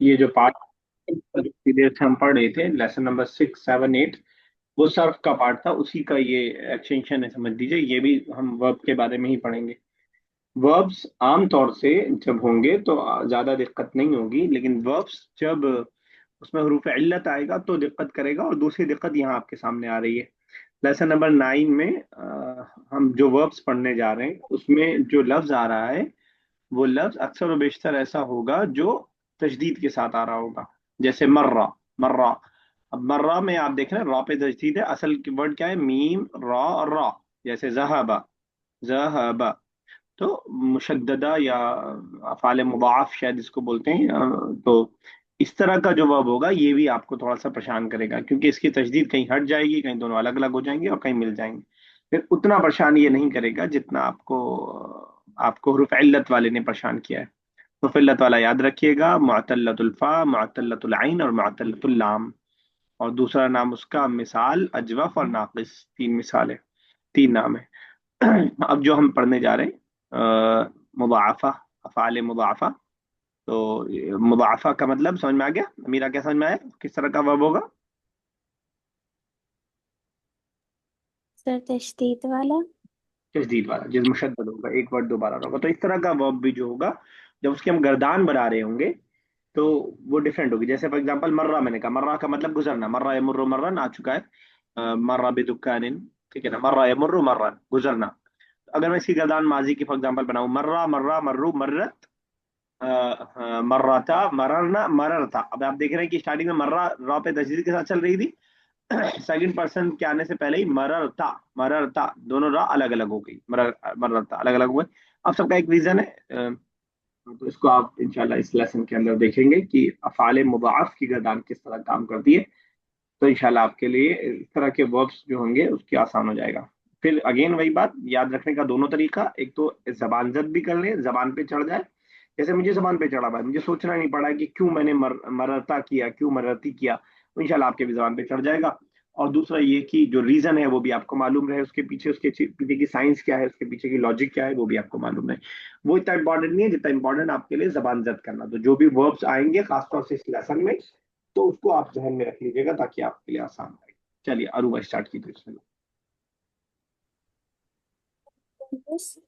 ये जो part there से हम पढ़ रहे थे, लेसन नंबर 6, 7, 8, वो सर्फ का पार्ट था, उसी का ये एक्सटेंशन है, समझ लीजिए। ये भी हम वर्ब के बारे में ही पढ़ेंगे। वर्ब्स आमतौर से जब होंगे तो ज्यादा दिक्कत नहीं होगी, लेकिन वर्ब्स जब उसमें हरूफ इल्लत आएगा तो दिक्कत करेगा। और दूसरी दिक्कत यहाँ आपके सामने आ रही है। लेसन नंबर 9 में हम जो वर्ब्स पढ़ने जा रहे हैं उसमें जो लफ्ज आ रहा है, वो लफ्ज अक्सर और बेशतर ऐसा होगा जो तशदीद के साथ आ रहा होगा। जैसे मर्रा, मर्रा। अब मर्रा में आप देख रहे हैं रा पे तशदीद है, असल वर्ड क्या है, मीम रा और रा। जैसे जहाबा, जहाबा। तो मुशद्ददा या अफ़ाल मुदाफ शायद इसको बोलते हैं। तो इस तरह का जो वर्ब होगा ये भी आपको थोड़ा सा परेशान करेगा, क्योंकि इसकी तजदीद कहीं हट जाएगी, कहीं दोनों अलग अलग हो जाएंगे और कहीं मिल जाएंगे। फिर उतना परेशान ये नहीं करेगा जितना आपको आपको हुरूफ इल्लत वाले ने परेशान किया है। हुरूफ इल्लत वाला याद रखिएगा, मुअत्तलतुल फा, मुअत्तलतुल ऐन और मुअत्तलतुल लाम। और दूसरा नाम उसका मिसाल, अजवफ और नाकिस। तीन मिसाल है, तीन नाम है। अब जो हम पढ़ने जा रहे हैं मुदाफा, अफ़ाल मुदाफा। तो मुदाफा का मतलब समझ में आ गया? अमीरा क्या समझ में आया, किस तरह का वर्ब होगा? सर तशदीद वाला। तशदीद वाला, जिस मुशद्दद होगा, एक वर्ड दोबारा होगा। तो इस तरह का वर्ब भी जो होगा, जब उसकी हम गर्दान बना रहे होंगे तो वो डिफरेंट होगी। जैसे फॉर एग्जांपल मर्रा, मैंने कहा मर्रा का मतलब गुजरना, मर्रा यमुर्रु मर्रन आ चुका है। मर्रा बिदुक्कानिन, ठीक है ना, मर्रा यमुर्रु मर्रन, गुजरना। अगर मैं इसकी गर्दान माजी की फॉर एग्जांपल बनाऊं, मर्रा मर्रा मर्रू मर्रत, मर्राता मररना मररता। अब आप देख रहे हैं कि स्टार्टिंग में मर्रा रॉ पे तशदीद के साथ चल रही थी, सेकंड पर्सन के आने से पहले ही मररता, मररता, दोनों रॉ अलग अलग हो गई, मररता अलग अलग हुए। अब सबका एक रीजन है। तो इसको आप इंशाल्लाह इस लेसन के अंदर देखेंगे कि अफ़ाल मुदाफ की गर्दान किस तरह काम करती है। तो इंशाल्लाह आपके लिए इस तरह के वर्ब्स जो होंगे उसकी आसान हो जाएगा। फिर अगेन वही बात याद रखने का दोनों तरीका, एक तो जबान जद भी कर लें, जबान पे चढ़ जाए। जैसे मुझे जबान पे चढ़ा हुआ है, मुझे सोचना नहीं पड़ा कि क्यों मैंने मरता किया, क्यों मरती किया। तो इंशाल्लाह आपके भी जबान पे चढ़ जाएगा। और दूसरा ये कि जो रीजन है वो भी आपको मालूम रहे, उसके पीछे, उसके पीछे की साइंस क्या है, उसके पीछे की लॉजिक क्या है, वो भी आपको मालूम रहे। वो इतना इंपॉर्टेंट नहीं है जितना इंपॉर्टेंट आपके लिए जबान जद करना। तो जो भी वर्ब्स आएंगे खासतौर से इस लेसन में, तो उसको आप जहन में रख लीजिएगा ताकि आपके लिए आसान रहे। चलिए अरुमा स्टार्ट कीजिए इसमें। बस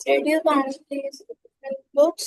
reduce please books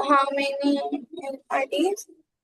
how many are these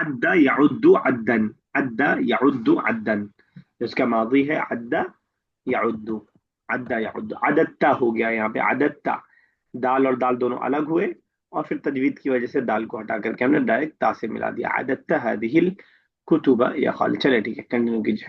अद्दा यउद्दु अद्दन। अद्दा यउद्दु अद्दन, इसका माजी है अद्दा यउद्दु। अद्दा यउद्दु, अदत्ता हो गया यहाँ पे, अदत्ता। दाल और दाल दोनों अलग हुए, और फिर तजवीद की वजह से दाल को हटा करके हमने डायरेक्ट ता से मिला दिया। अदत्ता हदिहिल कुतुबा या खालिद। चले ठीक है, कंटिन्यू कीजिए।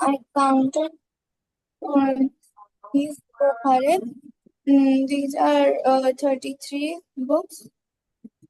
I counted these for Khalid. These are 33 books.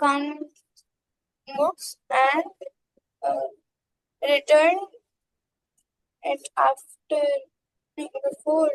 count books and uh, return it after before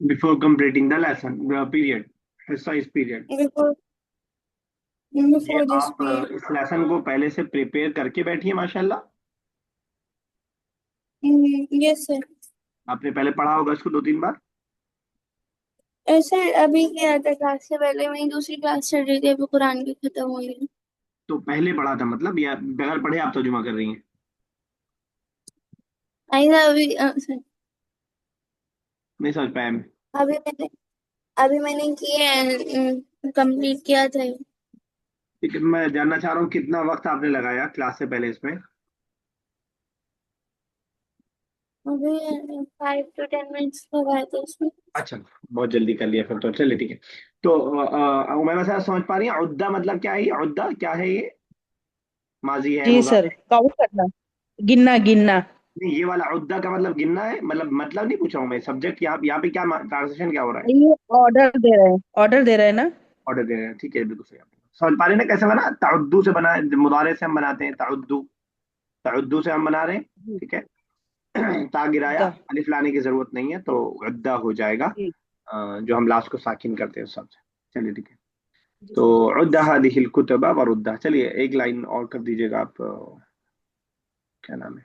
before completing the lesson, period, हिस्सा इज पीरियड। before ये before this आप period. इस लेसन को पहले से प्रिपेयर करके बैठिए माशाल्लाह। Yes sir. आपने पहले पढ़ा होगा इसको 2-3 बार। सर अभी क्या था, क्लास से पहले वही दूसरी क्लास चल रही थी, अभी कुरान की खत्म हुई है। तो पहले पढ़ा था मतलब, या बगैर पढ़े आप तर्जुमा कर रही हैं? आई था अभी सर, नहीं समझ पाया मैं। अभी मैंने अभी मैंने किया है, कंप्लीट किया था ये। ठीक है, मैं जानना चाह रहा हूँ कितना वक्त आपने लगाया क्लास से पहले इसमें। अभी 5 to 10 मिनट्स लगाए थे उसमें। अच्छा, बहुत जल्दी कर लिया फिर तो। चलिए ठीक है। तो उमैमा साहब समझ पा रही हैं उद्दा मतलब क्या है? ये उद्दा क्या है? ये माजी है, जी सर, मुजारे? काउंट करना, गिनना गिनना। नहीं, ये वाला उद्दा का मतलब गिनना है, मतलब नहीं पूछा हूँ मैं। सब्जेक्ट यहाँ पे क्या ट्रांसलेशन क्या हो रहा है? ये ऑर्डर दे रहे हैं, ऑर्डर दे रहे हैं ना। ऑर्डर दे रहे हैं, ठीक है, बिल्कुल सही। समझ पा रहे हैं ना कैसे बना? तउद्दू से बना, मुदारे से हम बनाते हैं तउद्दू, तउद्दू से हम बना रहे हैं। जी। ठीक है। ता गिराया, उद्दा। अलिफ लाने की जरूरत नहीं है, तो उद्दा हो जाएगा। जी। जो हम लास्ट को साकिन करते हैं उस शब्द से। चलिए ठीक है। जी तो सर। उद्दा हादिहिल कुतुबा वरुद्दा। चलिए एक लाइन और कर दीजिएगा आप, क्या नाम है?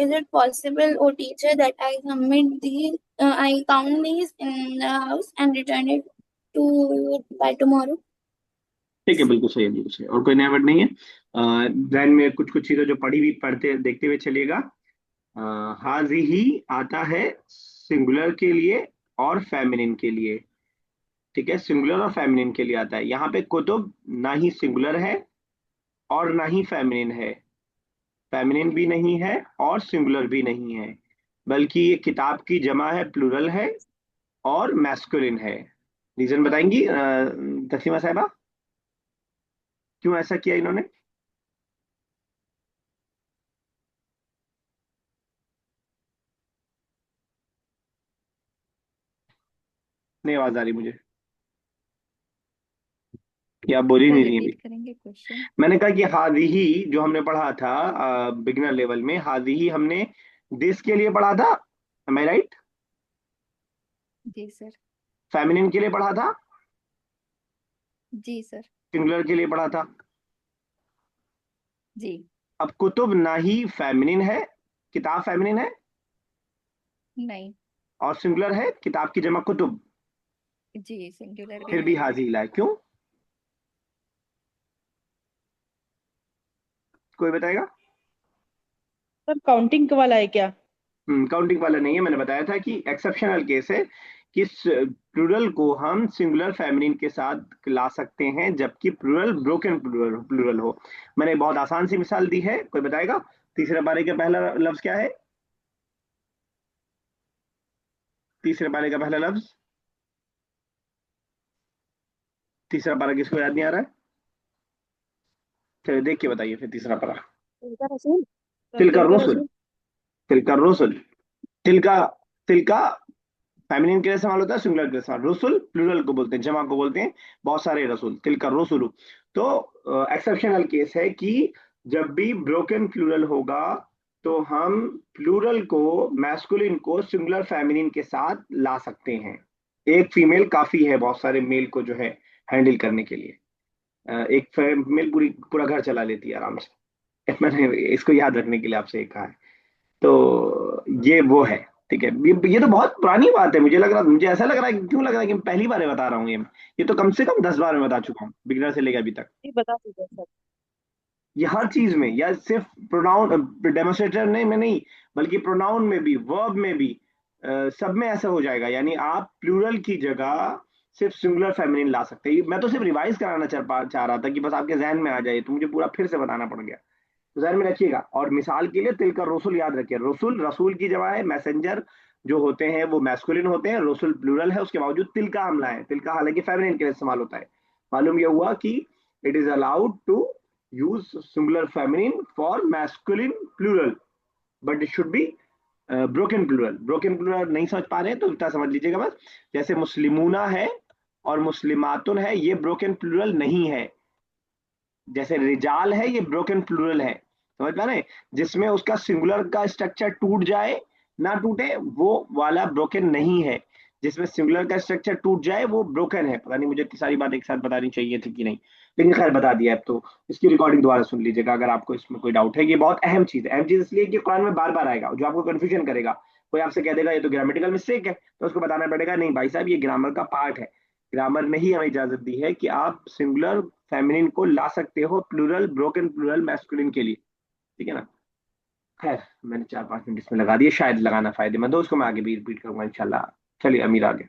Is it possible, O teacher, that I count these in the house and return it to you by tomorrow? ठीक है, बिल्कुल सही है, बिल्कुल सही है। और कोई नया वर्ड नहीं है? ध्यान में कुछ कुछ चीजें जो पढ़ी हुई पढ़ते देखते हुए चलिएगा। हाजिही आता है सिंगुलर के लिए और फेमिनिन के लिए। ठीक है, सिंगुलर और फेमिनिन के लिए आता है। यहाँ पे कुतुब ना ही सिंगुलर है और ना ही फेमिनिन है, फेमिनिन भी नहीं है और सिंगुलर भी नहीं है, बल्कि ये किताब की जमा है, प्लूरल है और मैस्कुलिन है। रीजन बताएंगी तस्लीमा साहिबा, क्यों ऐसा किया इन्होंने? नहीं आवाज आ रही मुझे, ये आप बोल ही सर नहीं रही हैं रिपीट अभी। करेंगे क्वेश्चन? मैंने कहा कि हादिही जो हमने पढ़ा था बिगनर लेवल में, हादिही हमने दिस के लिए पढ़ा था, एम आई राइट? जी सर। फेमिनिन के लिए पढ़ा था, जी सर। सिंगुलर के लिए पढ़ा था। जी। अब कुतुब ना ही फेमिनिन है, किताब फेमिनिन है, नहीं। और सिंगुलर है, किताब की जमा कुतुब, जी सिंगुलर भी फिर भी नहीं है। हाजी ला है, क्यों? कोई बताएगा? सर काउंटिंग वाला है क्या? काउंटिंग वाला नहीं है, मैंने बताया था कि एक्सेप्शनल केस है कि प्लूरल को हम सिंगुलर फेमिनिन के साथ ला सकते हैं, जबकि प्लूरल ब्रोकन प्लूरल प्लूरल हो। मैंने बहुत आसान सी मिसाल दी है, कोई बताएगा? तीसरे पारे का पहला लफ्ज क्या है? तीसरे पारे का पहला लफ्ज, तीसरा पारा किसको याद नहीं आ रहा है? चलिए देख के बताइए फिर तीसरा पारा। तिलका रसूल। सर तिलका तिलका रसुल, रसूल। तिलका रसुल, तिलका, तिलका फेमिनिन के लिए इस्तेमाल होता है, सिंगुलर के लिए इस्तेमाल। रसुल प्लूरल को बोलते हैं, जमा को बोलते हैं, बहुत सारे रसूल, तिलका रसुल। तो एक्सेप्शनल केस है कि जब भी ब्रोकन प्लूरल होगा तो हम प्लूरल को, मैस्कुलिन को सिंगुलर फेमिनिन के साथ ला सकते हैं। एक फीमेल काफी है बहुत सारे मेल को जो है हैंडल करने के लिए। एक फीमेल पूरी पूरा घर चला लेती है आराम से। मैंने इसको याद रखने के लिए आपसे एक कहा है। तो ये वो है। ठीक है, ये तो बहुत पुरानी बात है, मुझे लग रहा, मुझे ऐसा लग रहा है, क्यों लग रहा है कि मैं पहली बार बता रहा हूँ ये तो कम से कम 10 बार मैं बता चुका हूँ बिगिनर से लेकर अभी तक। जी बता दीजिए सर। ये हर चीज में, या सिर्फ प्रोनाउन डेमोस्ट्रेटर नहीं में नहीं, बल्कि प्रोनाउन में भी, वर्ब में भी, सब में ऐसा हो जाएगा। यानी आप प्लूरल की जगह सिर्फ सिंगुलर फेमिनिन ला सकते हैं। मैं तो सिर्फ रिवाइज कराना चाह रहा था कि बस आपके जहन में आ जाए, तो मुझे पूरा फिर से बताना पड़ गया। तो जहन में रखिएगा। और मिसाल के लिए तिल का रसूल याद रखिए, रसूल रसूल की जगह है, मैसेंजर जो होते हैं वो मैस्कुलिन होते हैं, रसूल प्लूरल है, उसके बावजूद तिल का हमला है। तिल का हालांकि फेमिनिन के लिए इस्तेमाल होता है। मालूम यह हुआ कि it is allowed to use singular feminine for masculine plural, but it should be broken plural. Broken plural नहीं समझ पा रहे हैं तो इतना समझ लीजिएगा बस, जैसे मुस्लिमूना है और मुस्लिमातुन है, ये ब्रोकन प्लूरल नहीं है। जैसे रिजाल है, ये ब्रोकन प्लूरल है, समझ पा रहे हैं? जिसमें उसका सिंगुलर का स्ट्रक्चर टूट जाए ना टूटे वो वाला ब्रोकन नहीं है। जिसमें सिंगुलर का स्ट्रक्चर टूट जाए वो ब्रोकन है। पता नहीं मुझे इतनी सारी बात एक साथ बतानी चाहिए थी कि नहीं, लेकिन खैर बता दिया अब तो। इसकी रिकॉर्डिंग दोबारा सुन लीजिएगा अगर आपको इसमें कोई डाउट है। ये बहुत अहम चीज है, अहम चीज इसलिए कि कुरान में बार बार आएगा जो आपको कंफ्यूजन करेगा। कोई आपसे कह देगा ये तो ग्रामेटिकल मिस्टेक है, तो उसको बताना पड़ेगा नहीं भाई साहब, ये ग्रामर का पार्ट है। ग्रामर ने ही हमें इजाजत दी है कि आप सिंगुलर फेमिनिन को ला सकते हो प्लूरल, ब्रोकन प्लूरल मैस्कुलिन के लिए। ठीक है ना? खैर मैंने 4-5 मिनट इसमें लगा दिए, शायद लगाना फायदेमंद हो, उसको मैं आगे भी रिपीट करूंगा इंशाल्लाह। चलिए अमीर आगे।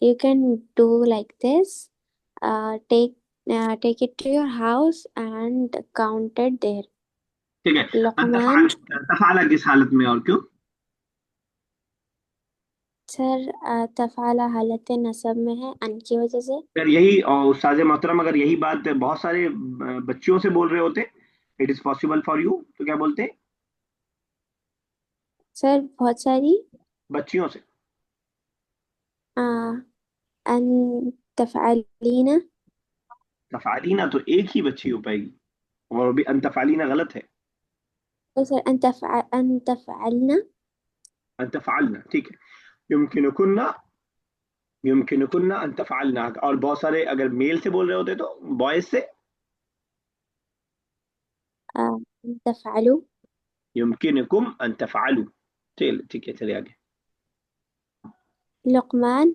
You can do like this. Take it to your house and count it there. ठीक है। अब लुकमान। तफाल, तफाला किस हालत में और क्यों? सर तफ़ाला हालत नसब में है अन की वजह से। अगर यही उस्ताद मोहतरम, अगर यही बात बहुत सारे बच्चियों से बोल रहे होते, it is possible for you, तो क्या बोलते? सर बहुत सारी बच्चियों से। आ, अन तफ़अलीना। तफालीना तो एक ही बच्ची हो पाएगी, और भी अंतफालीना गलत है। तो सर अन तफ़अलना। अंतफालना ठीक है। युमकिनुकुन्ना, युमकिनुकुन्ना अंतफालना। और बहुत सारे अगर मेल से बोल रहे होते तो बॉयज से अन तफ़अलु। युमकिनुकुम अंतफालू। चल ठीक है, चलिए आगे। लुक़मान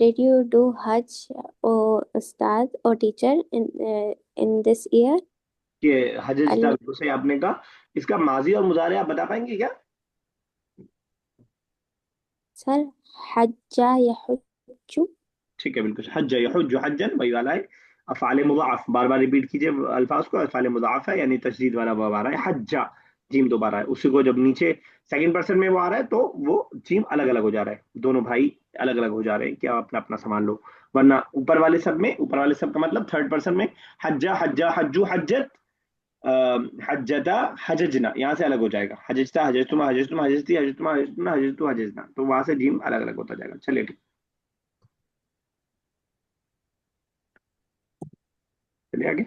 Did you do Hajj, or Ustad or teacher, in this year? कि हजज था, अल बिल्कुल सही आपने कहा। इसका माजी और मुजारे आप बता पाएंगे क्या? सर हज्जा यहुज्जु। ठीक है, बिल्कुल हज यहुज हज्जन वही वाला है। अफ़ाल मुदाफ, बार बार रिपीट कीजिए अल्फाज को। अफ़ाल मुदाफ है यानी तशदीद वाला वर्ब आ रहा है, हज्जा जीम दोबारा है, उसी को जब नीचे सेकंड पर्सन में वो आ रहा है तो वो जीम अलग अलग हो जा रहा है, दोनों भाई अलग अलग हो जा रहे हैं, क्या अपना अपना संभाल लो। वरना ऊपर वाले सब में, ऊपर वाले सब का मतलब थर्ड पर्सन में हज्जा हज्जा हज्जू हज्जत, हज्जता हजजना, यहाँ से अलग हो जाएगा। हजजता हजजतुमा हजजतुम हजजती हजजतुमा हजजतुना हजजतु हजजना, तो वहां से जीम अलग अलग होता जाएगा। चलिए ठीक, चलिए आगे।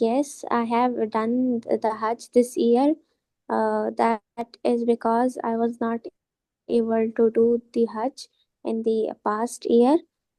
Yes, I have done the Hajj this year. That is because I was not able to do the Hajj in the past year.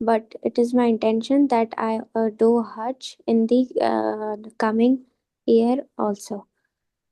But it is my intention that I do Hajj in the coming year also.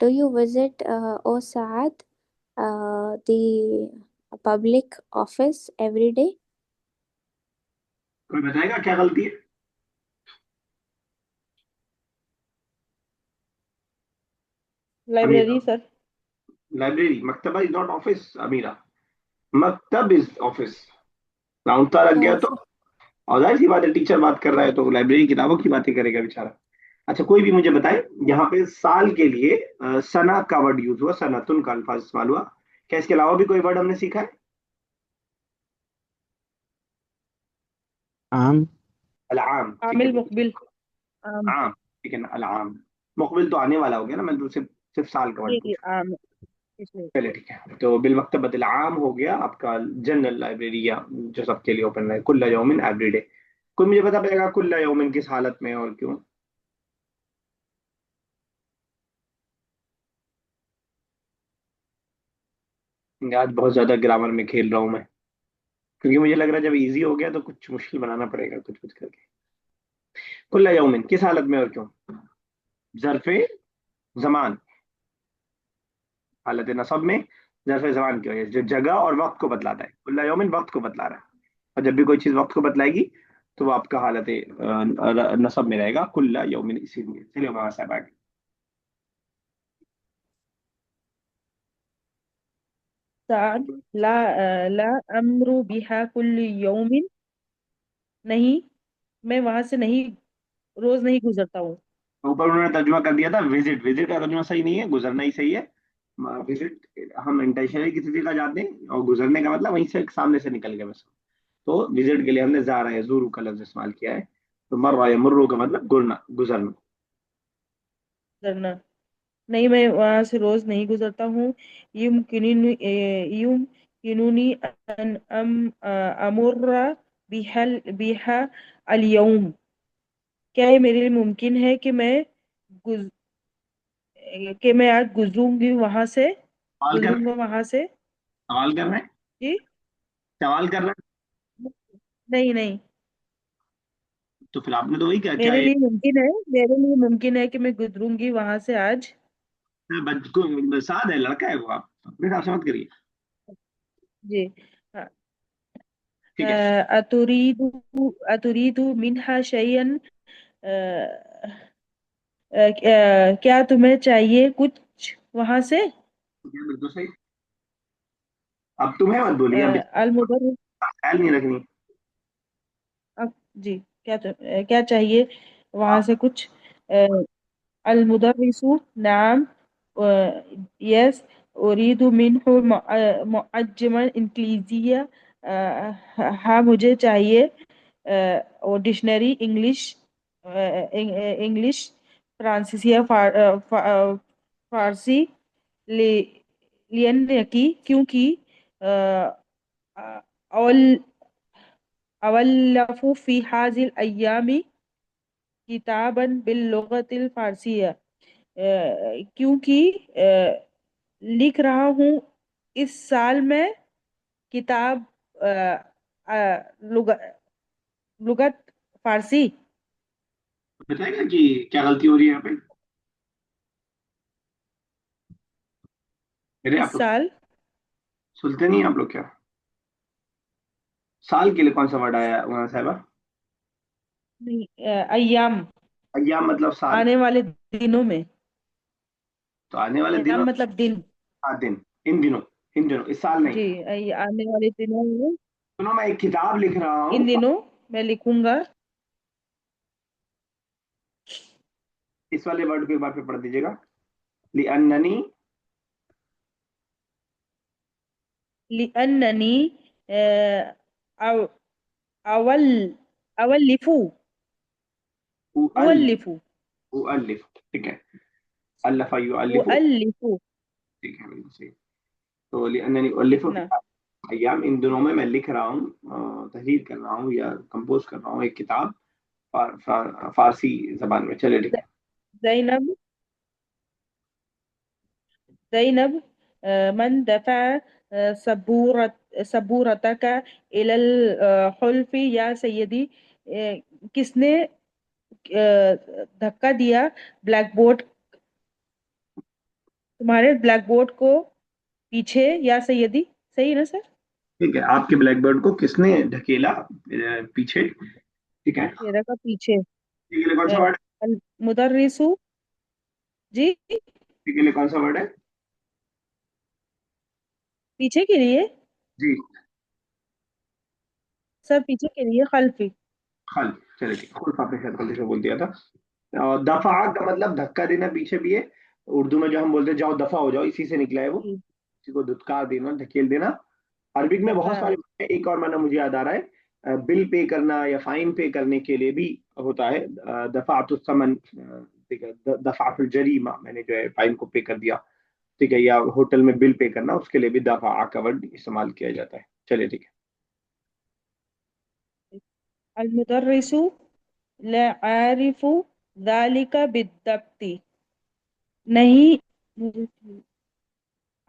Do you visit, O Saad, the public office every day? कोई बताएगा क्या गलती है? Amira, library sir. Library. मकतबा is not office Amira, मकतब is office. राउंडता लग गया तो, सर और जाहिर सी बात है टीचर बात कर रहा है तो लाइब्रेरी किताबों की बातें करेगा बेचारा। अच्छा, कोई भी मुझे बताए, यहाँ पे साल के लिए सना का वर्ड यूज हुआ, सनातुन का अल्फाज इस्तेमाल हुआ, क्या इसके अलावा भी कोई वर्ड हमने सीखा है? आम। अलाम, ठीक है आमिल बिल्कुल। मुकबिल। आम। आम, ठीक है ना, अलाम। मुकबिल तो आने वाला हो गया ना, मैं तो सिर्फ सिर्फ साल का वर्ड जी पूछा। आम। इसलिए चलिए ठीक है, तो बिल मकतबतिल आम हो गया आपका जनरल लाइब्रेरी, या जो सबके लिए ओपन रहे, कुल्ला यौमिन एवरीडे। कोई मुझे बता पाएगा कुल्ला यौमिन किस हालत में और क्यों? आज बहुत ज्यादा ग्रामर में खेल रहा हूं मैं, क्योंकि मुझे लग रहा है जब इजी हो गया तो कुछ मुश्किल बनाना पड़ेगा, कुछ कुछ करके। कुल्ला यौमिन किस हालत में और क्यों? जरफे जमान, हालत नसब में जरफे जमान की वजह से, जो जगह और वक्त को बतलाता है, कुल्ला यौमिन वक्त को बतला रहा है। और जब भी कोई चीज वक्त को बतलाएगी तो वो आपका हालत नसब में रहेगा, कुल्ला यौमिन, इसीलिए। चलिए वहां से आगे। साद ला अमरु बिहा कुल्ली यौमिन। नहीं, मैं वहां से नहीं, रोज नहीं गुजरता हूँ। ऊपर उन्होंने तर्जुमा कर दिया था विजिट, विजिट का तर्जुमा सही नहीं है, गुजरना ही सही है। विजिट हम इंटेंशनली किसी जगह जाते हैं, और गुजरने का मतलब वहीं से सामने से निकल गए बस। तो विजिट के लिए हमने जारा है जूरू का लफ्ज इस्तेमाल किया है। तो मर्रा या मुर्रू का मतलब गुरना, गुजरना। गुजरना। नहीं, मैं वहां से रोज नहीं गुजरता हूँ। युमकिनुनी अन अमुर्रा बिहा अल यौम। क्या ये मेरे लिए मुमकिन है कि गुज, मैं आज गुजरूंगी वहां से, सवाल कर रहे गुजरूंगा हैं, वहां से। सवाल कर रहे हैं, जी। सवाल कर रहे नहीं नहीं, हैं, तो फिर आपने तो वही क्या क्या ये मेरे लिए मुमकिन है कि मैं गुजरूंगी वहां से आज। साद है, लड़का है वो, आप अपने हिसाब से मत करिए। जी। ठीक है। अतुरीदु अतुरीदु मिन्हा शैयन, क्या तुम्हें चाहिए कुछ वहां से? ये बिल्कुल सही। अब तुम्हें मत बोलिए, अब अल मुदर्रिस, ख्याल नहीं रखनी। अब जी, क्या चाहिए वहां से आप कुछ? अल मुदर्रिसु नाम, यस, उरीदु मिन्हु मुअज्जमन इंग्लिजिया, हाँ मुझे चाहिए और डिक्शनरी इंग्लिश, इंग्लिश फ्रांसीसी या फारसी, लियन की, क्योंकि अवल अवल्लफु फी हाजिल अय्यामी किताबन बिल्लुगतिल फारसिया, क्योंकि लिख रहा हूँ इस साल में किताब, अ, लुगत फारसी। बताएगा कि क्या गलती हो रही है यहाँ पे? अरे आप इस लोग साल, सुनते नहीं, आप लोग क्या? साल के लिए कौन सा वर्ड आया वहां साहबा? नहीं, अय्याम, अय्याम मतलब साल। आने वाले दिनों में। तो आने वाले दिनों, अय्याम मतलब दिन। हाँ दिन, इन दिनों, इन दिनों, इस साल नहीं। जी, आने वाले दिनों में, सुनो, मैं एक किताब लिख रहा हूँ। इन दिनों मैं लिखूंगा। इस वाले वर्ड को एक बार फिर पढ़ दीजिएगा। लिअन्ननी, लिअन्ननी अव- अवल अवल्लिफु उअल्लिफ, उअल्लिफु उअल्लिफ, ठीक है। अल्लफ़ युअल्लिफु, उअल्लिफु ठीक है, बिल्कुल सही। तो लिअन्ननी उअल्लिफु लिखना। अय्याम, इन दिनों में मैं लिख रहा हूँ, तहरीर कर रहा हूँ या कंपोज कर रहा हूँ एक किताब फारसी जबान में। चलिए ठीक ज- है। ज़ैनब ज़ैनब मन दफा सबूरतक इलल हुल्फी या सैयदी, किसने धक्का दिया ब्लैक बोर्ड, तुम्हारे ब्लैक बोर्ड को पीछे या सैयदी? सही है ना सर? ठीक है, आपके ब्लैक बोर्ड को किसने ढकेला पीछे? ठीक है। मेरा का पीछे। ठीक है, कौन सा वर्ड? अल मुदर्रिसु, जी, ठीक है, कौन सा वर्ड है? पीछे के लिए। जी, सर पीछे के लिए खल्फी। खल। चलिए ठीक है, खुल्फ आपने शायद गलती से बोल दिया था। और दफा का मतलब धक्का देना पीछे भी है। उर्दू में जो हम बोलते हैं जाओ दफा हो जाओ, इसी से निकला है वो। जी, किसी को धुतकार देना, धकेल देना। अरबिक में बहुत सारे हाँ, माने हैं। एक और माना मुझे याद आ रहा है, बिल पे करना या फाइन पे करने के लिए भी होता है। दफातुस समन, ठीक है, दफातुल जरीमा, मैंने जो है फाइन को पे कर दिया। ठीक है, या होटल में बिल पे करना, उसके लिए भी दफा का वर्ड इस्तेमाल किया जाता है। चलिए ठीक है। अल मुदर्रिसु ला आरिफु ज़ालिका बिद्दब्ति, नहीं, मुझे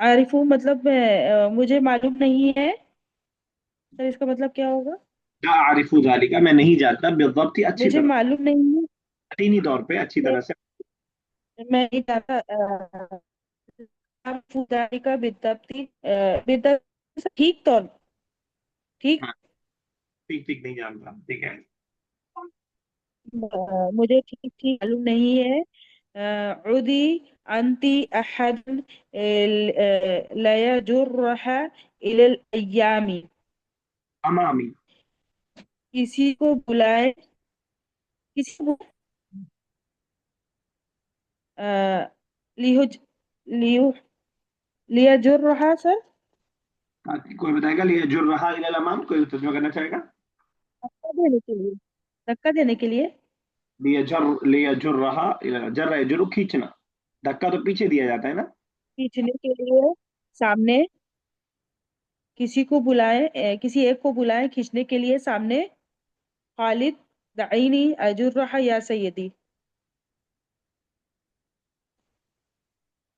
आरिफू मतलब मुझे मालूम नहीं है। सर इसका मतलब क्या होगा? ला आरिफू जालिका, मैं नहीं जानता बिल्दब्त, ही अच्छी मुझे तरह, मालूम नहीं है। यकीनी तौर पे अच्छी मैं तरह से। मैं नहीं चाहता आरिफू ज़ालिका बिद्दब्ति, बिद्दब्ति ठीक तौर, ठीक, हाँ, ठीक ठीक नहीं जानता, ठीक है। मुझे ठीक ठीक मालूम नहीं है। उदी अंती अहद लयजुर्रहा इलल अय्यामी, अमामी। किसी को बुलाए, किसी को लिहुज लियु लियजुर्रहा सर, कोई बताएगा लिया जुर रहा इलल अमाम? कोई तर्जुमा करना चाहेगा? धक्का देने के लिए, धक्का देने के लिए, लिया जुर रहा जर है जुर, खींचना। धक्का तो पीछे दिया जाता है ना। खींचने के लिए, सामने, किसी को बुलाए, किसी एक को बुलाए खींचने के लिए सामने। खालिद दईनी अजुर्रहा या सैयदी।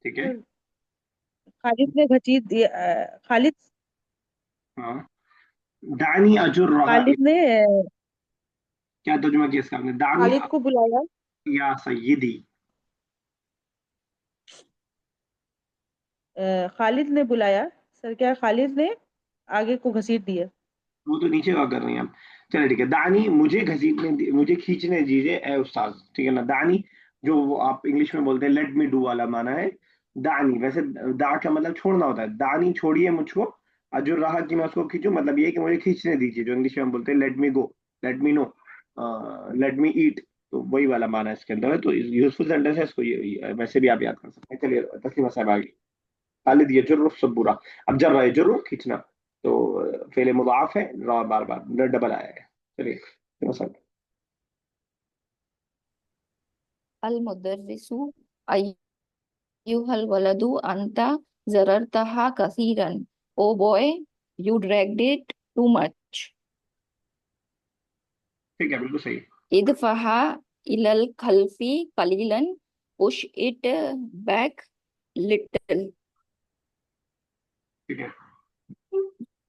ठीक है। सर, खालिद ने घसीट दिया, खालिद, हाँ, दानी अजुर रहा, खालिद ने क्या तर्जुमा किया इसका आपने? दानी खालिद को बुलाया, या सय्यदी। खालिद ने बुलाया। सर क्या खालिद ने आगे को घसीट दिया? वो तो नीचे का कर रही हैं आप। चलो ठीक है, दानी मुझे खींचने दीजिए ए उस्ताद, ठीक है ना। दानी जो वो आप इंग्लिश में बोलते हैं लेट मी डू वाला माना है दानी। वैसे दा का मतलब छोड़ना होता है, दानी छोड़िए मुझको, अजुर रहा कि मैं उसको खींचूं, मतलब ये है कि मुझे खींचने दीजिए, जो इंग्लिश में हम बोलते हैं let me go, let me know, let me eat. तो वही वाला माना है इसके अंदर है, तो यूजफुल सेंटेंस है, इसको वैसे भी आप याद कर सकते हैं। चलिए तस्लीमा साहब आगे। खालिद यजुर्रु सबूरा, अब जर रहा है यजुर्रु खींचना, तो फेले मुदाफ है, रा बार बार डबल आया है। चलिए तस्लीमा साहब। अल मुदर्रिसु अय्युहल वलदु अंता जररतहा कसीरन, O boy you dragged it too much, ठीक है, बिल्कुल सही। इदफहा इलल खल्फी कलीलन, पुश इट बैक लिटिल, ठीक है।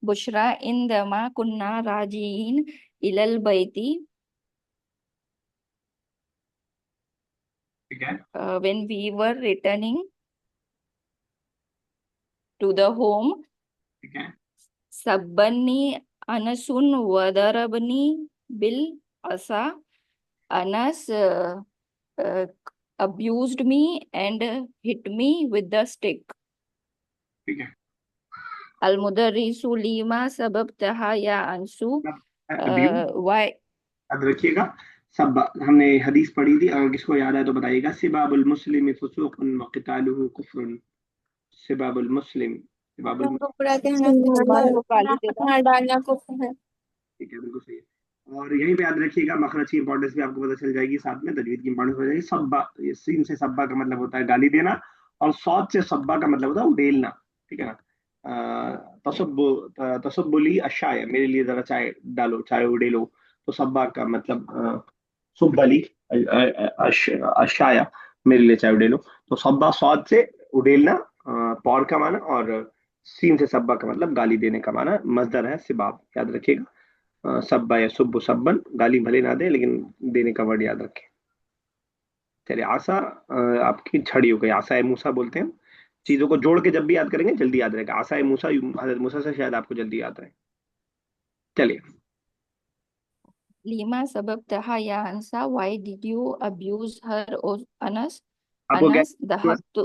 बुशरा इंदमा कुन्ना राजीन इलल बैती, ठीक है। when we were returning to the home, ठीक है। सब्बनी अनसुन वदरबनी बिल असा, Anas abused me and hit me with the stick, ठीक है। al mudarrisu lima sababtaha ya ansu, abuse, why, याद रखिएगा। सब हमने हदीस पढ़ी थी, अगर किसको याद है तो बताइएगा। सिबाबुल मुस्लिम फुसूकुन व क़ितालुहु कुफ्रुन। सिबाबुल मुस्लिम, सिबाबुल उनको मुस्लिम। पूरा कहना मुसलमान को गाली देना। खाना डालना कुफ्र है। ठीक है, बिल्कुल सही है। और यहीं पे याद रखिएगा, मखरज की इंपॉर्टेंस भी आपको पता चल जाएगी, साथ में तजवीद की इंपॉर्टेंस हो जाएगी। सब्बा, ये सीन से सब्बा का मतलब होता है गाली देना, और सौद से सब्बा का मतलब होता है उड़ेलना। ठीक है ना। तसब्बु, तसब्बुली अशाय, मेरे लिए जरा चाय डालो, चाय उड़ेलो। तो सब्बा का मतलब सुब्बली अशाया, मेरे लिए चाय उड़ेलो। तो सब्बा सौद से उड़ेलना, पौर का माना, और सीन से सब्बा का मतलब गाली देने का माना, मजदर है सिबाब, याद रखिएगा। सब्बा या सुब्बु सब्बन, गाली भले ना दे लेकिन देने का वर्ड याद रखें। चलिए आसा, आपकी छड़ी हो गई। आसा ए मूसा बोलते हैं, चीजों को जोड़ के जब भी याद करेंगे जल्दी याद रहेगा। आसा ए मूसा, हजरत मूसा से शायद आपको जल्दी याद रहे। चलिए। lima sababtaha ya ansa, why did you abuse her, O Anas, आपको क्या, Anas dhahabtu,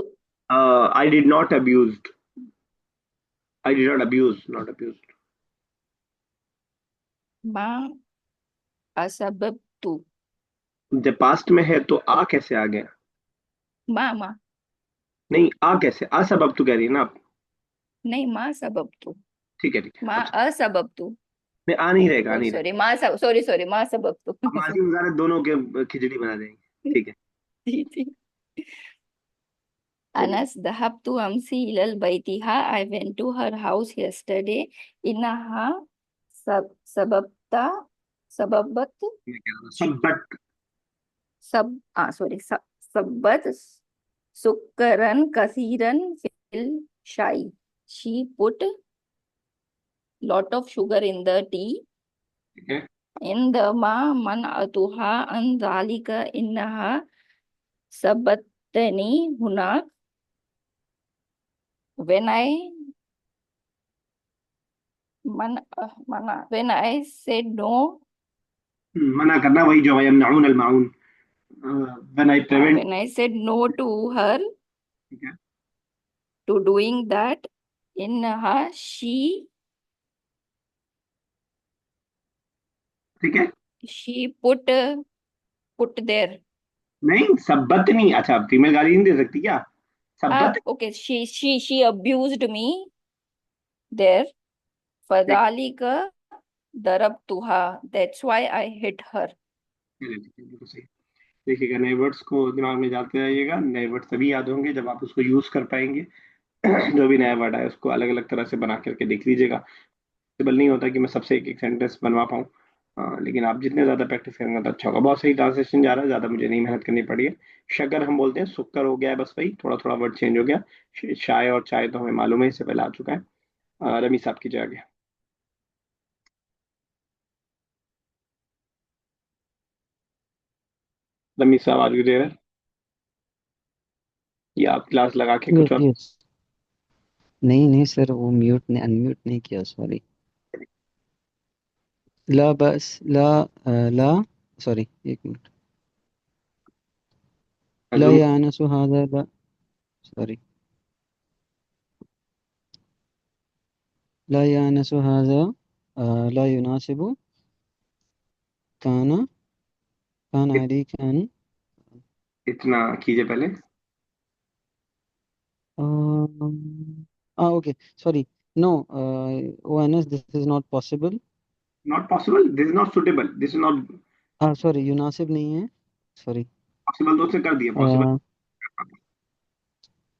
I did not abuse, I did not abuse, not abuse. ma asababtu, जब पास्ट में है तो आ कैसे आ गया? ma नहीं, आ कैसे, आ सबब तो कह रही है ना आप। नहीं, माँ सबब तू, ठीक है, ठीक है, माँ अब असबब तू, नहीं, आ नहीं रहेगा, आ सॉरी नहीं सॉरी, रहेगा। माँ सब, सॉरी सॉरी, माँ सबब अब तू। माजी मुजारे दोनों के खिचड़ी बना देंगे। ठीक है। जी जी। चलिए। Anas dhahabtu amsi ilal baitiha, I went to her house yesterday, innaha sababta sababat मैं कह रहा था सब but. sorry, sabat sukkaran kasiran fil shai, she put lot of sugar in the tea, ठीक है। in the ma man'atuha an dhalika innaha sabattani hunak, when I when I said no, मना करना वही जो यमनऊन अल माउन, when I prevent. when I said no to her ठीक है। to doing that, in her ठीक है। she put there. नहीं, सब्बत नहीं, अच्छा फीमेल गाली नहीं दे सकती क्या? Ah, सब्बत। okay. She abused me there. ठीक Fadalika darabtuha. That's why I hit her. है, ठीक है, बिल्कुल सही। देखिएगा, नए वर्ड्स को दिमाग में जाते रहिएगा, नए वर्ड तभी याद होंगे जब आप उसको यूज कर पाएंगे। जो भी नया वर्ड आए उसको अलग अलग तरह से बना करके देख लीजिएगा। पॉसिबल नहीं होता कि मैं सबसे एक एक सेंटेंस बनवा पाऊँ, लेकिन आप जितने ज्यादा प्रैक्टिस करेंगे तो अच्छा होगा। बहुत सही ट्रांसलेशन जा रहा है, ज्यादा मुझे नहीं मेहनत करनी पड़ी है। शक्कर हम बोलते हैं, सुक्कर हो गया है, बस वही थोड़ा थोड़ा वर्ड चेंज हो गया। चाय और चाय तो हमें मालूम है, इससे पहले आ चुका है। रमी साहब की जगह। रमी साहब आज भी दे रहे हैं, या आप क्लास लगा के कुछ यस और। यस। नहीं नहीं सर, वो म्यूट ने अनम्यूट नहीं किया, सॉरी। ला बस ला ला सॉरी एक मिनट ला जुम यानसु हाजा ला सॉरी ला यानसु हाजा ला युनासिबु काना कान अली कान इतना कीजिए पहले। Okay sorry no O N S this is not possible not possible, this is not suitable, this is not sorry युनासिब नहीं है सॉरी पॉसिबल, तो उसने कर दिया possible.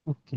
Okay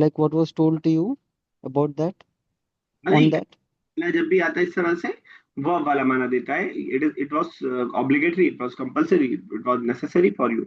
like what was told to you about that on नहीं, that पहला जब भी आता है इस तरह से वर्ब वाला माना देता है। It was obligatory, it was compulsory, it was necessary for you,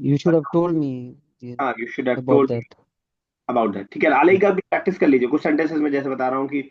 you should have told me yeah, हाँ, you should have about told that about that. ठीक है, अलई का भी प्रैक्टिस कर लीजिए कुछ सेंटेंसेस में, जैसे बता रहा हूँ कि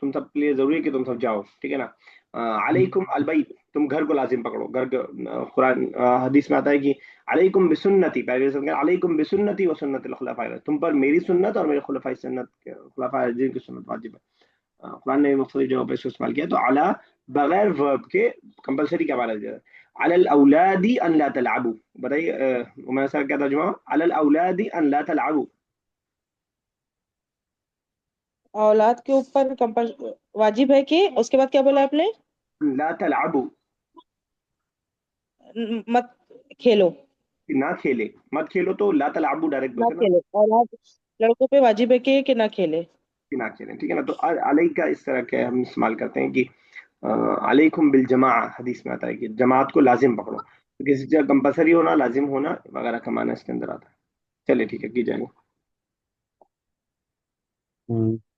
तुम सब के लिए जरूरी है कि तुम सब जाओ, ठीक है ना। अलैकुम अलबैत, तुम घर को लाजिम पकड़ो, घर को। कुरान हदीस में आता है कि अलैकुम बिसुन्नति, पहले से अलैकुम बिसुन्नति व सुन्नतिल खुलफाए, तुम पर मेरी सुन्नत और मेरे खुलफाए सुन्नत, खुलफाए राशिदीन की सुन्नत वाजिब है। कुरान ने मुख्तलिफ जगहों पे इसको इस्तेमाल किया। तो अला बगैर वर्ब के कंपलसरी क्या माना जाए? अलल औलादी अन ला तलअबू, बताइए उमर साहब क्या तर्जुमा? अलल औलादी अन ला तलअबू। औलाद के ऊपर कंपल वाजिब है कि उसके बाद क्या बोला आपने? ला तलअबू, मत खेलो। कि ना खेले, मत खेलो, तो ला तलअबू डायरेक्ट ना बोलते हैं ना, खेलो, औलाद लड़कों पे वाजिब है कि ना खेले। कि ना खेलें, ठीक है ना। तो अलई का इस तरह के हम इस्तेमाल करते हैं कि अलैकुम बिल जमा, हदीस में आता है कि जमात को लाजिम पकड़ो, तो किसी जगह कंपलसरी होना, लाजिम होना वगैरह का माना इसके अंदर आता है। चलिए ठीक है, की जाएगा।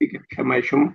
ठीक है, शमा शुम।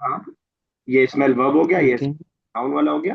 हाँ, ये स्मेल वर्ब हो गया, ये okay नाउन वाला हो गया।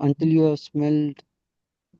until you have smelled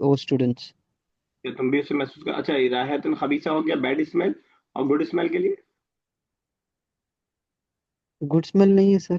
oh students ये तुम भी इसे महसूस कर। अच्छा, राहतन खबीसा हो गया बैड स्मेल, और गुड स्मेल के लिए good smell नहीं है सर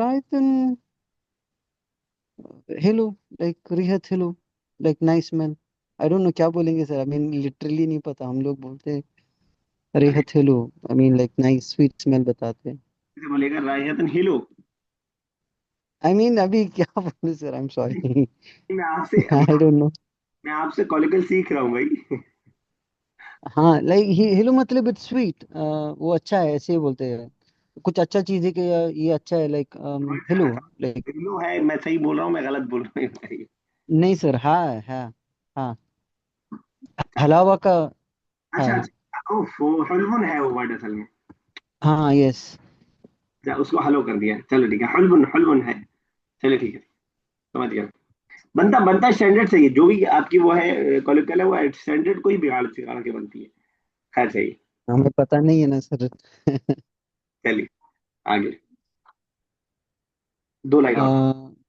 रायतन hello like रिहत hello like nice smell I don't know क्या बोलेंगे सर I mean literally नहीं पता हम लोग बोलते हैं अरे, रिहत hello I mean like nice sweet smell बताते हैं इसे बोलेगा राहतन हिलो। I mean अभी क्या बोलूं सर I'm sorry मैं आपसे I don't know मैं आपसे कॉलिकल सीख रहा हूँ भाई। हाँ लाइक हेलो मतलब इट्स स्वीट वो अच्छा है ऐसे ही बोलते हैं कुछ अच्छा चीज है कि ये अच्छा है लाइक हेलो लाइक हिलो है, मैं सही बोल रहा हूँ, मैं गलत बोल रहा हूँ भाई? नहीं सर हाँ हाँ हाँ हलावा का अच्छा हाँ अच्छा, ओह वो हुल्मुन है वो वर्ड असल में। हाँ यस अच्छा, उसको हलो कर दिया, चलो ठीक है, हुल्मुन हुल्मुन है। चलो ठीक है, समझ गया। बनता बनता स्टैंडर्ड से ही, जो भी आपकी वो है कॉलिकल है, वो स्टैंडर्ड को ही बिगाड़ सिगाड़ के बनती है। खैर सही। हमें पता नहीं है ना सर चलिए आगे, दो लाइन और।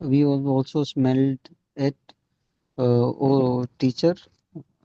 we have also smelled it oh teacher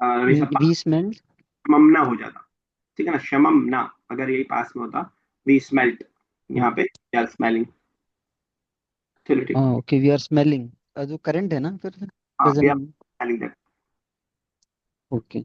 नहीं सब we smelled ममना हो जाता, ठीक है ना, शमम ना, अगर यही पास में होता। वी स्मेल्ट, यहाँ पे या स्मेलिंग। चलो ठीक है। ओके वी आर स्मेलिंग जो करंट है ना फिर हाँ, we are present smelling that. Okay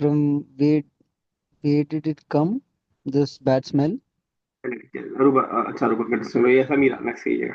from where did it come this bad smell चलिए ठीक है, रुबा अच्छा रुबा कर सुनो, ये समीरा नेक्स्ट कीजिएगा।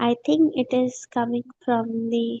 I think it is coming from the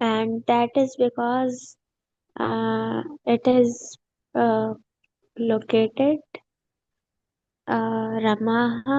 And that is because it is located रमाहा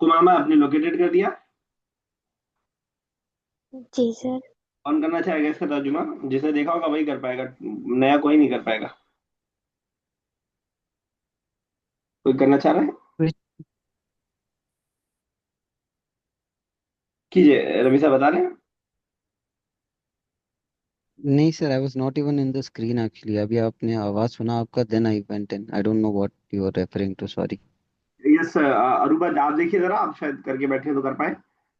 कुमामा आपने लोकेटेड कर दिया। जी सर। कौन करना चाहेगा इसका तर्जुमा? जिसने देखा होगा वही कर पाएगा, नया कोई नहीं कर पाएगा। कोई करना चाह रहा है? Which- कीजिए, रवि साहब बता रहे हैं। नहीं sir, I was not even in the screen actually. अभी आपने आवाज सुना आपका, then I went in. I don't know what you are referring to, sorry. Yes Arooba, आप देखिए जरा, आप शायद करके बैठे हैं तो कर पाए।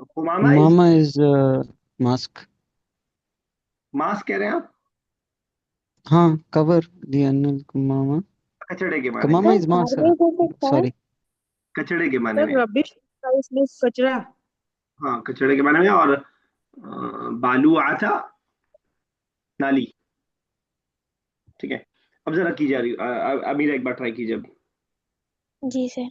कुमामा इस मामा इज मास्क। मास कह रहे हैं आप? हाँ, कवर दी अनिल मामा। कचड़े के माने में। कमामा sir is mask sir, garbage हो सकता है। सॉरी। कचड़े के माने सर में। रबिश का इसमें कचरा। हाँ, कचड़े के माने में। और बालू आता, नाली। ठीक है। अब जरा की जा रही अमीर, एक बार ट्राई कीजिए अब। जी sir.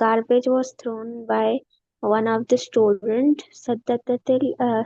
garbage was thrown by one of the students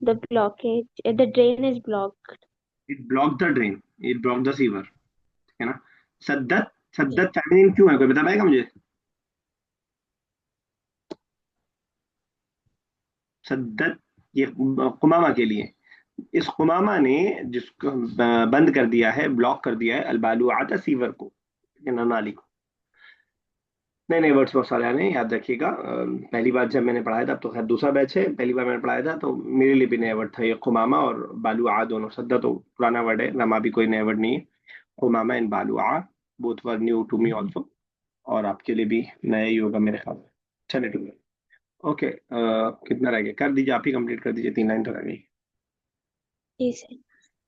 The blockage, the drain is blocked. It block the drain, it block the sewer. ठीक है ना? सद्दत, सद्दत फेमिनिन क्यों है, कोई बता पाएगा मुझे? सद्दत, ये कुमामा के लिए। इस कुमामा ने जिसको बंद कर दिया है, ब्लॉक कर दिया है, अलबालू आता सीवर को, ठीक है ना, नाली को। नए नए वर्ड्स बहुत सारे आ रहे हैं, याद रखिएगा। पहली बार जब मैंने पढ़ाया था, अब तो खैर दूसरा बैच है, पहली बार मैंने पढ़ाया था तो मेरे लिए भी नया वर्ड था ये कुमामा और बालू आ दोनों। सद्दा तो पुराना वर्ड है, रमा भी कोई नया वर्ड नहीं है। कुमामा एंड बालू आ, both were new to me also, और आपके लिए भी नया ही होगा मेरे ख्याल में। चलिए ठीक है। ओके, कितना रह गया? कर दीजिए, आप ही कंप्लीट कर दीजिए, 3 लाइन तो रह गई। जी sir.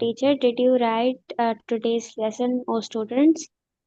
Teacher, did you write today's lesson, O students?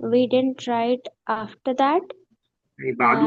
We didn't write after that. नहीं, बादू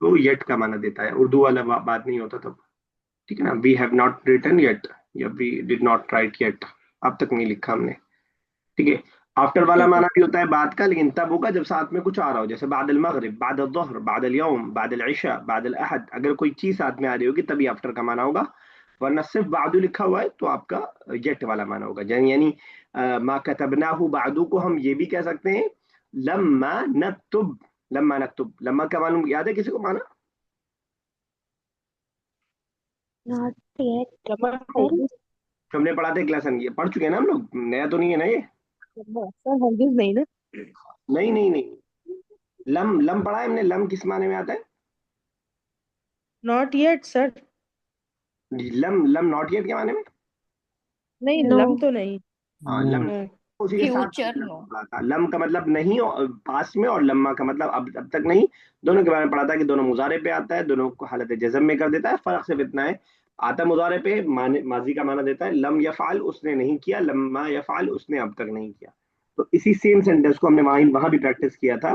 तो येट का माना देता है, उर्दू वाला बात नहीं होता तब। ठीक है ना? We have not written yet, या we did not write yet, अब तक नहीं लिखा हमने। ठीक है। आफ्टर वाला ठीक है। माना भी होता है बाद का, लेकिन तब होगा जब साथ में कुछ आ रहा हो, जैसे बाद अल मगरिब, बाद अल ज़ुहर, बाद अल यौम, बाद अल इशा, बाद अल अहद। अगर कोई चीज साथ में आ रही होगी तभी आफ्टर का माना होगा, वरना सिर्फ बादू लिखा हुआ है तो आपका येट वाला माना होगा। यानी मा कतबनाहु बादू को हम ये भी कह सकते हैं लम्मा नक्तुब। लम्मा नक्तुब, लम्मा का मालूम याद है किसी को माना? Not yet. लम्बा Sir, हरगिज, जो हमने पढ़ा था एक लेसन, ये पढ़ चुके हैं ना हम लोग, नया तो नहीं है ना ये? लम्बा सर हरगिज नहीं ना। नहीं नहीं नहीं, लम लम पढ़ा है हमने। लम किस माने में आता है? Not yet sir. Lump lump not yet के माने में? नहीं, no. लम तो नहीं। हाँ, नो। लम हाँ। उसी के साथ फ्यूचर हमने नो। पढ़ा था। लम का मतलब नहीं, और पास में, और लम्मा का मतलब अब तक नहीं। दोनों के बारे में पढ़ा था कि दोनों मुजारे पे आता है, दोनों को हालत जज़म में कर देता है। फर्क सिर्फ इतना है, आता मुजारे पे माने माजी का माना देता है। लम यफ़अल उसने नहीं किया, लम्मा यफ़अल उसने अब तक नहीं किया। तो इसी सेम सेंटेंस को हमने वहीं वहां भी प्रैक्टिस किया था।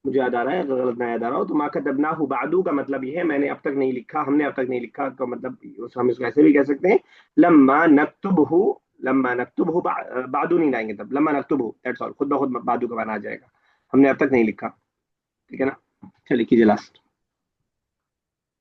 मुझे याद आ रहा है, अगर गलत ना याद आ रहा हो तो, मा कतबनाहु बादू का मतलब ये है मैंने अब तक नहीं लिखा, हमने अब तक नहीं लिखा का मतलब हम इसको ऐसे भी कह सकते हैं, लम्मा नक्तुबहु, लम्मा नक्तुबहु बादू नहीं लाएंगे तब, लम्मा नक्तुबहु दैट्स ऑल, खुद ब खुद बादू का बना आ जाएगा, हमने अब तक नहीं लिखा। ठीक है ना? चलिए कीजिए last.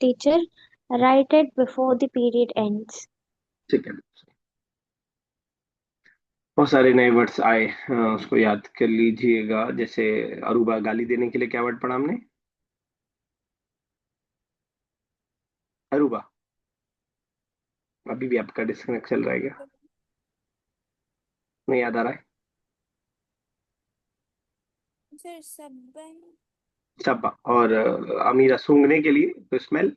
Teacher, write it before the period ends. ठीक है, बहुत सारे नए वर्ड्स आए, उसको याद कर लीजिएगा। जैसे अरूबा, गाली देने के लिए क्या वर्ड पढ़ा हमने? अरूबा, अभी भी आपका डिस्कनेक्ट चल रहा है क्या? नहीं याद आ रहा है? सर सब सब। और अमीरा, सूंघने के लिए तो स्मेल।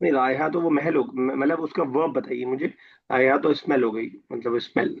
नहीं, रायहा तो वो महल हो, मतलब उसका वर्ब बताइए मुझे। रायहा तो स्मेल हो गई, मतलब स्मेल।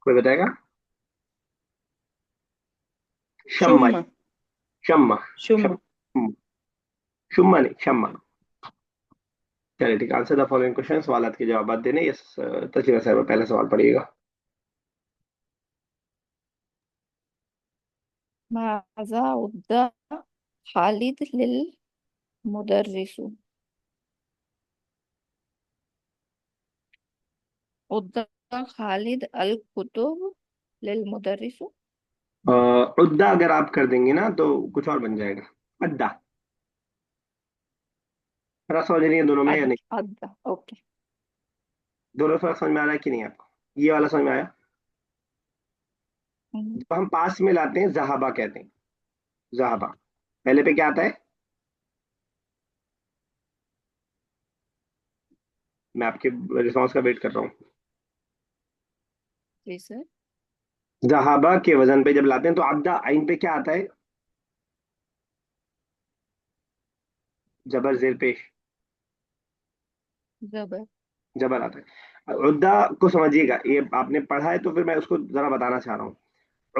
कोई बताएगा? शम्मा। शुम शम्मा। शुम शम- शुम्मा नहीं, शम्मा। चलिए ठीक, आंसर द फॉलोइंग क्वेश्चन, सवाल के जवाब देने। यस, तस्वीर साहब पहला सवाल पढ़िएगा। माज़ा उद्दा खालिद लिल मुदर्रिसु। उद्दा खालिद अल कुतुब लिल मुदर्रिसु। उद्दा अगर आप कर देंगे ना तो कुछ और बन जाएगा। अद्दा। थोड़ा समझ रही है दोनों में या नहीं? अद्दा ओके। दोनों थोड़ा समझ में आ रहा है कि नहीं आपको? ये वाला समझ में आया? जब हम पास में लाते हैं जहाबा कहते हैं। जहाबा पहले पे क्या आता है? मैं आपके रिस्पॉन्स का वेट कर रहा हूँ। जी सर। जहाबा के वजन पे जब लाते हैं तो अद्दा आइन पे क्या आता है? जबर जेर पेश। जबर। जबर आता है। उद्दा को समझिएगा, ये आपने पढ़ा है तो फिर मैं उसको जरा बताना चाह रहा हूँ।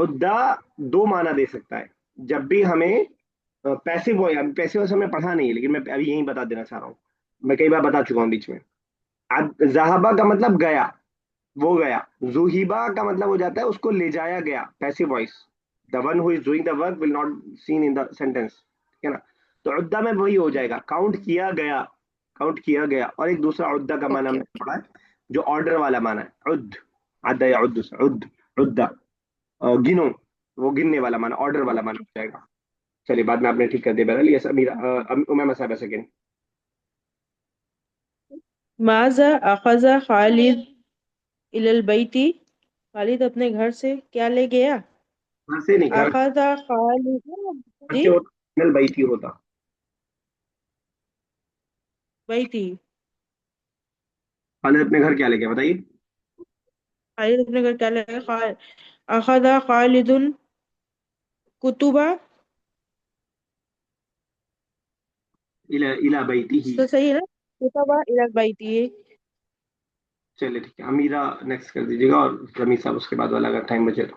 उद्दा दो माना दे सकता है। जब भी हमें पैसिव वॉइस, अभी पैसिव वॉइस हमने पढ़ा नहीं है लेकिन मैं अभी यही बता देना चाह रहा हूँ। मैं कई बार बता चुका हूँ बीच में। जहाबा का मतलब गया, वो गया। जुहिबा का मतलब हो जाता है उसको ले जाया गया, passive voice. The one who is doing the work will not seen in the sentence, ठीक है ना? तो उद्दा में वही हो जाएगा, काउंट किया गया। काउंट किया गया। और एक दूसरा उद्दा का माना ओके हमने ओके। पढ़ा है, जो ऑर्डर वाला माना है। उद, अद्दा या उद्द, उद, उद्दा, गिनो। वो गिनने वाला माना, ऑर्डर वाला माना ओके। हो जाएगा। चलिए, बाद में आपने ठीक कर दिया। बहरहाल ये समीर, उमैमा साहब सेकंड। माजा अखजा खालिद इलल बैती। खालिद अपने घर से क्या ले गया? घर से नहीं, घर। अखजा खालिद घर जी से होता, मिनल बैती होता। बैती। खालिद अपने घर क्या लेके आया? बताइए। खालिद अपने घर क्या ले गया? अखजा खालिदुन कुतुबा। इला इला बैती ही। तो सही है ना? कुतुबा इलल बैती। चलिए ठीक है, अमीरा नेक्स्ट कर दीजिएगा, और रमीज साहब उसके बाद वाला अगर टाइम बचे तो।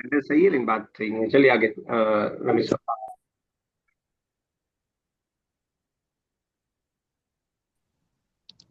Sentence सही है लेकिन बात सही नहीं है। चलिए आगे, रमीज साहब।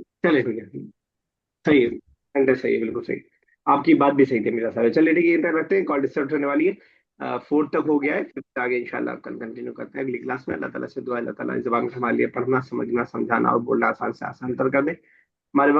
चलिए ठीक है, सही है। सेंटेंस सही है, बिल्कुल सही। आपकी बात भी सही थी मेरा साहब। चलिए ठीक है, यहीं तक रखते हैं, कॉल डिस्टर्ब होने वाली है। फोर्थ तक हो गया है, फिफ्थ आगे इंशाल्लाह कल कंटिन्यू करते हैं अगली क्लास में। अल्लाह ताला से दुआ है, अल्लाह ताला इस ज़बान को हमारे लिए पढ़ना, समझना, समझाना और बोलना आसान से आसान तर कर दे। हमारे वक्त